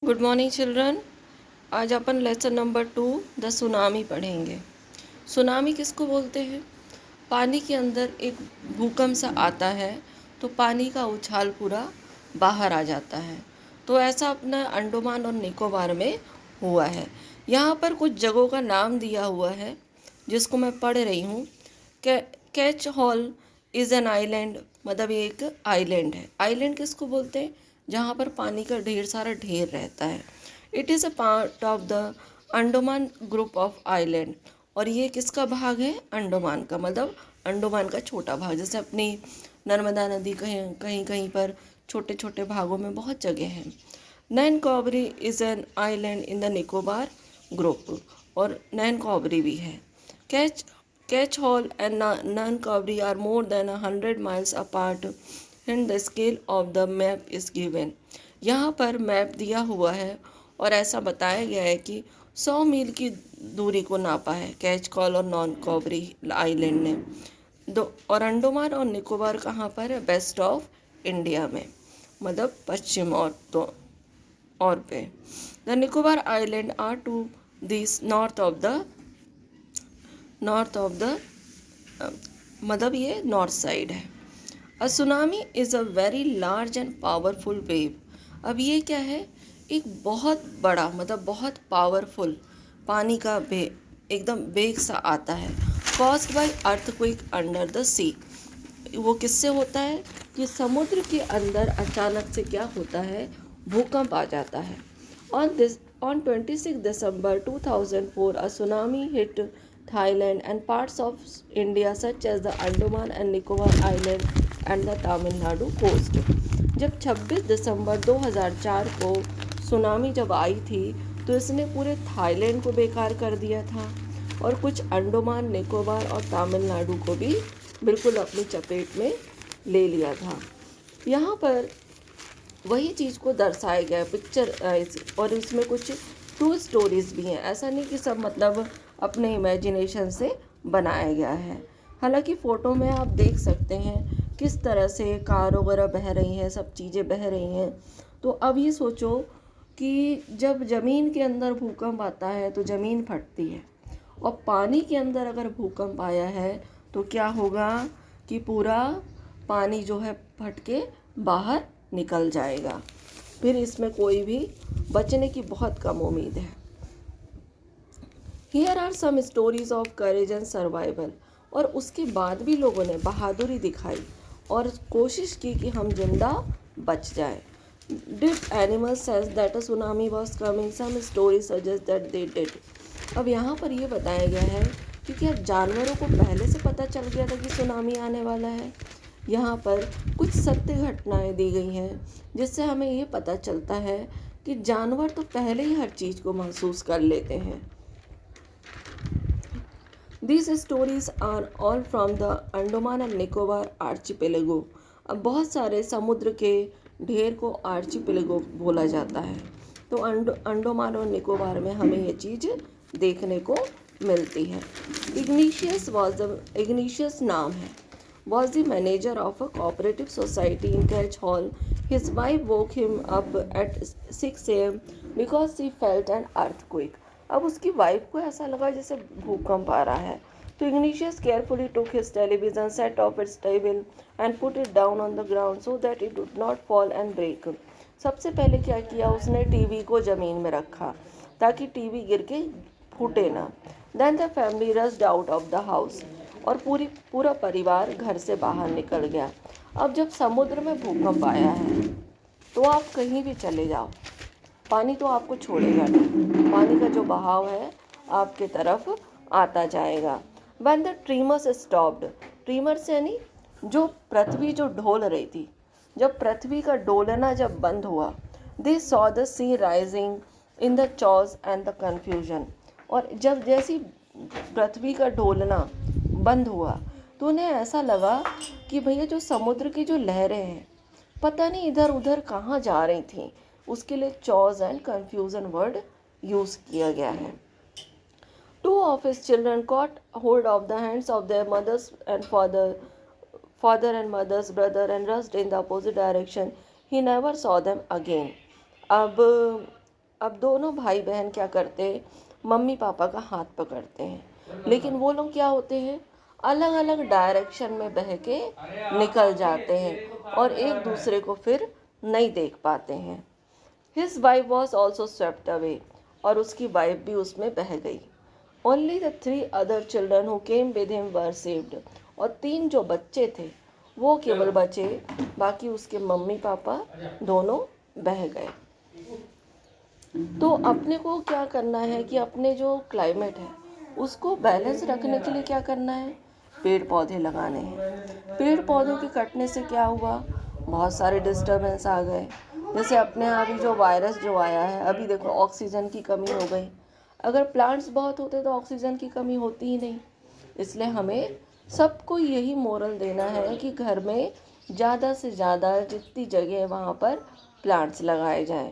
Good morning children. आज अपन lesson number 2 the tsunami पढ़ेंगे। Tsunami किसको बोलते हैं? पानी के अंदर एक भूकंप सा आता है तो पानी का उछाल पूरा बाहर आ जाता है। तो ऐसा अपना अंडमान और निकोबार में हुआ है। यहाँ पर कुछ जगहों का नाम दिया हुआ है जिसको मैं पढ़ रही हूँ। Catch hall is an island, मतलब ये एक आइलैंड है। आइलैंड किसको बोलते हैं? जहाँ पर पानी का ढेर सारा ढेर रहता है। It is a part of the Andaman group of island. और ये किसका भाग है? अंडमान का, मतलब अंडमान का छोटा भाग। जैसे अपनी नर्मदा नदी कहीं कहीं कहीं पर छोटे छोटे भागों में बहुत जगह हैं। Nancowry is an island in the Nicobar group, और नैन कॉबरी भी है। Katchal Katchal and Nancowry are more than 100 miles apart and the scale of the map is given। यहाँ पर मैप दिया हुआ है और ऐसा बताया गया है कि 100 मील की दूरी को नापा है कैच कॉल और नॉन कॉबरी आइलैंड ने। दो और अंडमान और निकोबार कहाँ पर है? वेस्ट ऑफ इंडिया में, मतलब पश्चिम और पे। The Nicobar island are to this north of the मतलब ये नॉर्थ साइड है। A tsunami is a very large and powerful wave. अब ये क्या है? एक बहुत बड़ा, मतलब बहुत पावरफुल पानी का एकदम वेग सा आता है। Caused by earthquake under the sea. वो किससे होता है कि समुद्र के अंदर अचानक से क्या होता है? भूकंप आ जाता है। On 26 December 2004 a tsunami hit Thailand and parts of India such as the Andaman and Nicobar Island and the Tamil Nadu coast। जब 26 दिसंबर 2004 को सुनामी जब आई थी तो इसने पूरे थाईलैंड को बेकार कर दिया था और कुछ अंडमान निकोबार और तमिलनाडु को भी बिल्कुल अपनी चपेट में ले लिया था। यहाँ पर वही चीज़ को दर्शाया गया पिक्चर, और इसमें कुछ ट्रू स्टोरीज भी हैं। ऐसा नहीं कि सब मतलब अपने इमेजिनेशन से बनाया गया है। हालांकि फ़ोटो में आप देख सकते हैं किस तरह से कार वगैरह बह रही हैं, सब चीज़ें बह रही हैं। तो अब ये सोचो कि जब ज़मीन के अंदर भूकंप आता है तो ज़मीन फटती है, और पानी के अंदर अगर भूकंप आया है तो क्या होगा कि पूरा पानी जो है फट के बाहर निकल जाएगा। फिर इसमें कोई भी बचने की बहुत कम उम्मीद है। Here are some stories of courage and survival. और उसके बाद भी लोगों ने बहादुरी दिखाई और कोशिश की कि हम जिंदा बच जाए। Did animals sense that a tsunami was coming? Some story suggest that they did. अब यहाँ पर ये बताया गया है कि क्या जानवरों को पहले से पता चल गया था कि सुनामी आने वाला है? यहाँ पर कुछ सत्य घटनाएं दी गई हैं जिससे हमें ये पता चलता है कि जानवर तो पहले ही हर चीज़ को महसूस कर लेते हैं। These stories are all from the Andaman and Nicobar archipelago. अब बहुत सारे समुद्र के ढेर को आर्चिपेलेगो बोला जाता है। तो अंडमान और निकोबार में हमें ये चीज़ देखने को मिलती है। इग्निशियस नाम है, was the manager of a cooperative society in Catch Hall. His wife woke him up at 6 a.m. because she felt an earthquake। अब उसकी वाइफ को ऐसा लगा जैसे भूकंप आ रहा है। तो Ignatius carefully took his television, set off its table and put it down on the ground so that it would not fall and break. सबसे पहले क्या किया उसने? टीवी को ज़मीन में रखा ताकि टीवी गिर के फूटे ना। Then the family rushed out of the house. और पूरा परिवार घर से बाहर निकल गया। अब जब समुद्र में भूकंप आया है तो आप कहीं भी चले जाओ, पानी तो आपको छोड़ेगा नहीं। पानी का जो बहाव है आपके तरफ आता जाएगा। When the tremors stopped, tremors यानी जो पृथ्वी जो ढोल रही थी, जब पृथ्वी का डोलना जब बंद हुआ, they saw the sea rising in the chaos and the confusion. और जब जैसी पृथ्वी का डोलना बंद हुआ तो उन्हें ऐसा लगा कि भैया जो समुद्र की जो लहरें हैं पता नहीं इधर उधर कहाँ जा रही थी। उसके लिए चॉज एंड कन्फ्यूजन वर्ड यूज़ किया गया है। Two of his children cot hold of the hands of their mothers and father and mother's brother and rushed in the opposite direction. He never saw them again। अब अब दोनों भाई बहन क्या करते हैं, मम्मी पापा का हाथ पकड़ते हैं, लेकिन वो लोग क्या होते हैं, अलग अलग डायरेक्शन में बह के निकल जाते हैं और एक दूसरे को फिर नहीं देख पाते हैं। His wife was also swept away, और उसकी वाइफ भी उसमें बह गई। Only the 3 other children who came with him were saved, और 3 जो बच्चे थे वो केवल बचे, बाकी उसके मम्मी पापा दोनों बह गए। तो अपने को क्या करना है कि अपने जो क्लाइमेट है उसको बैलेंस रखने के लिए क्या करना है, पेड़ पौधे लगाने हैं। पेड़ पौधों के कटने से क्या हुआ, बहुत सारे डिस्टरबेंस आ गए। जैसे अपने यहाँ अभी जो वायरस जो आया है, अभी देखो ऑक्सीजन की कमी हो गई। अगर प्लांट्स बहुत होते तो ऑक्सीजन की कमी होती ही नहीं। इसलिए हमें सबको यही मोरल देना है कि घर में ज़्यादा से ज़्यादा जितनी जगह है वहाँ पर प्लांट्स लगाए जाएं।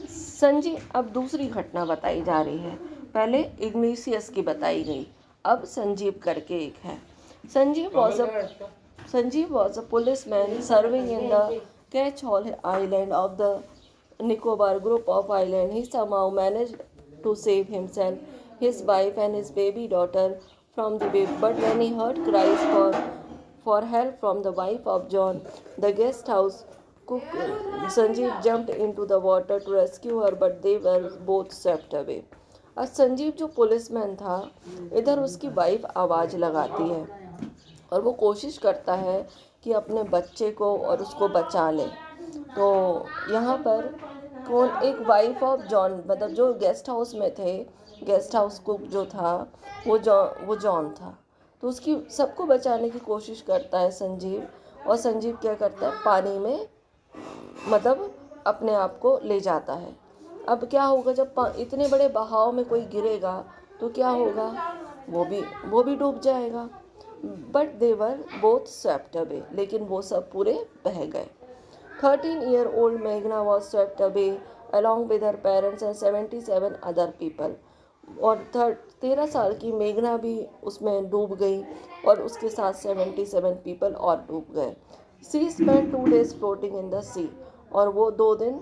संजीव, अब दूसरी घटना बताई जा रही है। पहले इग्निशियस की बताई गई, अब संजीव करके एक है। Sanjeev was a policeman serving in the catch hall island of the Nicobar group of islands. He somehow managed to save himself, his wife, and his baby daughter from the wave. But when he heard cries for help from the wife of John, the guest house cook, Sanjeev jumped into the water to rescue her, but they were both swept away. अब संजीव जो policeman था, इधर उसकी wife आवाज़ लगाती है और वो कोशिश करता है कि अपने बच्चे को और उसको बचा ले। तो यहाँ पर कौन, एक वाइफ ऑफ जॉन, मतलब जो गेस्ट हाउस में थे, गेस्ट हाउस कुक जो था वो जॉन था। तो उसकी सबको बचाने की कोशिश करता है संजीव, और संजीव क्या करता है, पानी में मतलब अपने आप को ले जाता है। अब क्या होगा, जब इतने बड़े बहाव में कोई गिरेगा तो क्या होगा, वो भी डूब जाएगा। But they were both swept away, लेकिन वो सब पूरे बह गए। 13-year-old Meghna was swept away along with her parents and 77 other people. और 13 साल की मेघना भी उसमें डूब गई और उसके साथ 77 पीपल और डूब गए। She spend 2 days floating in the sea, और वो 2 दिन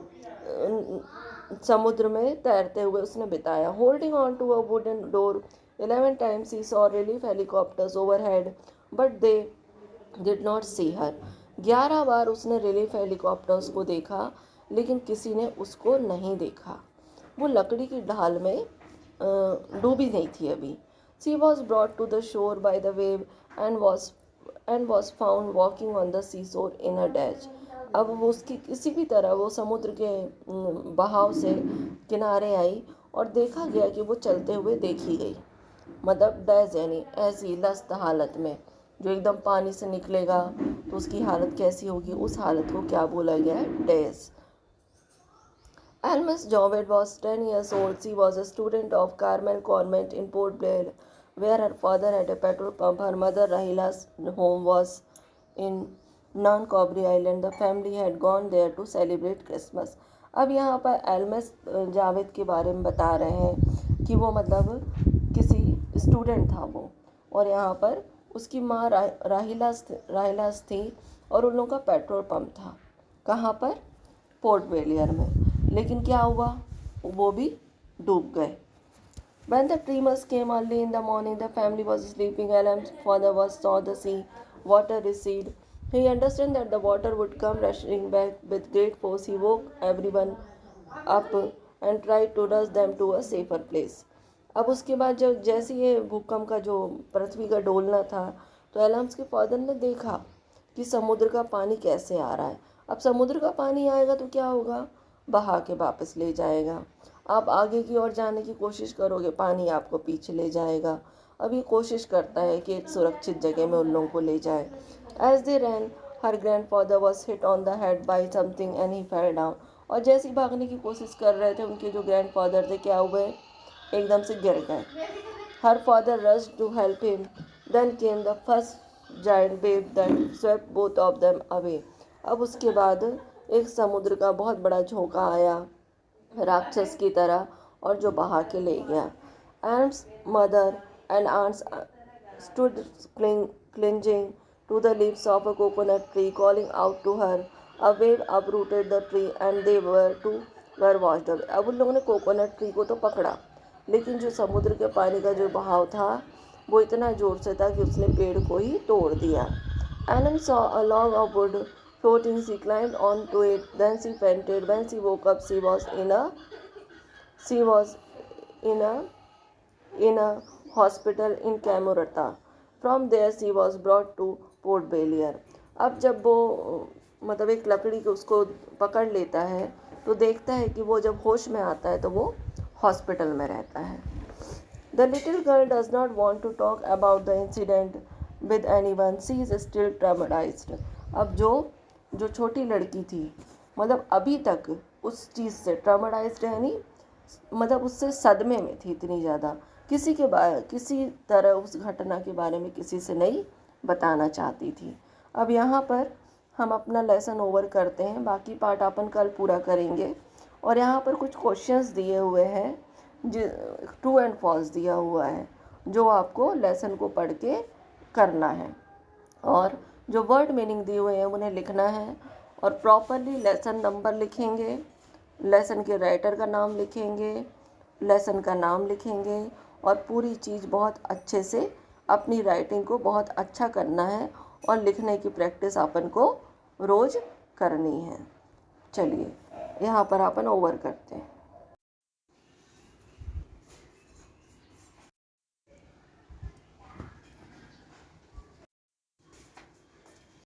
समुद्र में तैरते हुए उसने बिताया। Holding on to a wooden door 11 times he saw relief helicopters overhead, but they did not see her. 11 बार उसने रिलीफ हेलीकॉप्टर्स को देखा, लेकिन किसी ने उसको नहीं देखा। वो लकड़ी की ढाल में डूबी नहीं थी अभी। She was brought to the shore by the wave and was found walking on the sea shore in a dash. अब वो उसकी किसी भी तरह वो समुद्र के बहाव से किनारे आई और देखा गया कि वो चलते हुए देखी गई। मतलब डैश यानी ऐसी लस्त हालत में, जो एकदम पानी से निकलेगा तो उसकी हालत कैसी होगी, उस हालत को क्या बोला गया है, dash. Almas Jovet was 10 years old. She was a student of Carmel Convent in Port Blair, where her father had a petrol pump. Her mother Rahila's home was in Non-Cobry Island. The family had gone there to celebrate Christmas. अब यहाँ पर Elms Javed के बारे में बता रहे हैं कि वो मतलब किसी स्टूडेंट था वो, और यहाँ पर उसकी माँ राहिलास थी और उन लोगों का पेट्रोल पंप था। कहाँ पर, पोर्ट वेलियर में। लेकिन क्या हुआ, वो भी डूब गए। When the dreamers came early in the morning, the family was sleeping. Alam's father saw the sea water recede. He understood that the water would come rushing back with great force. He woke everyone up and tried to rush them to a safer place. अब उसके बाद जब जैसे ये भूकंप का जो पृथ्वी का डोलना था, तो एलम्स के फादर ने देखा कि समुद्र का पानी कैसे आ रहा है। अब समुद्र का पानी आएगा तो क्या होगा, बहा के वापस ले जाएगा। आप आगे की ओर जाने की कोशिश करोगे, पानी आपको पीछे ले जाएगा। अब ये कोशिश करता है कि एक सुरक्षित जगह में उन लोगों को ले जाए। As they ran, her grandfather was hit on the head by something and he fell down. और जैसे ही भागने की कोशिश कर रहे थे, उनके जो ग्रैंडफादर थे क्या हुए, एकदम से गिर गए। Her father rushed to help him, then came the first giant wave that swept both of them away. अब उसके बाद एक समुद्र का बहुत बड़ा झोंका आया राक्षस की तरह, और जो बहा के ले गया। एम्स mother and aunts stood clinging to the leaves of a coconut tree, calling out to her. A wave uprooted the tree and they were to were washed away. अब उन लोगों ने कोकोनट ट्री को तो पकड़ा, लेकिन जो समुद्र के पानी का जो बहाव था वो इतना ज़ोर से था कि उसने पेड़ को ही तोड़ दिया। Anne saw a log of wood floating. She climbed onto it. Then she fainted. When she woke up, she was in a in a hospital in Camorata. From there she was brought to Port Belier. अब जब वो मतलब एक लकड़ी को उसको पकड़ लेता है तो देखता है कि वो जब होश में आता है तो वो हॉस्पिटल में रहता है। The little girl does not want to talk about the incident with anyone. She is still traumatized. अब जो छोटी लड़की थी मतलब अभी तक उस चीज़ से ट्रामाटाइज्ड है, यानी मतलब उससे सदमे में थी इतनी ज़्यादा, किसी तरह उस घटना के बारे में किसी से नहीं बताना चाहती थी। अब यहाँ पर हम अपना लेसन ओवर करते हैं, बाकी पार्ट अपन कल पूरा करेंगे। और यहाँ पर कुछ क्वेश्चंस दिए हुए हैं, ट्रू एंड फॉल्स दिया हुआ है, जो आपको लेसन को पढ़ के करना है। और जो वर्ड मीनिंग दिए हुए हैं उन्हें लिखना है और प्रॉपरली लेसन नंबर लिखेंगे, लेसन के राइटर का नाम लिखेंगे, लेसन का नाम लिखेंगे और पूरी चीज़ बहुत अच्छे से अपनी राइटिंग को बहुत अच्छा करना है और लिखने की प्रैक्टिस अपन को रोज़ करनी है। चलिए यहाँ पर अपन ओवर करते हैं।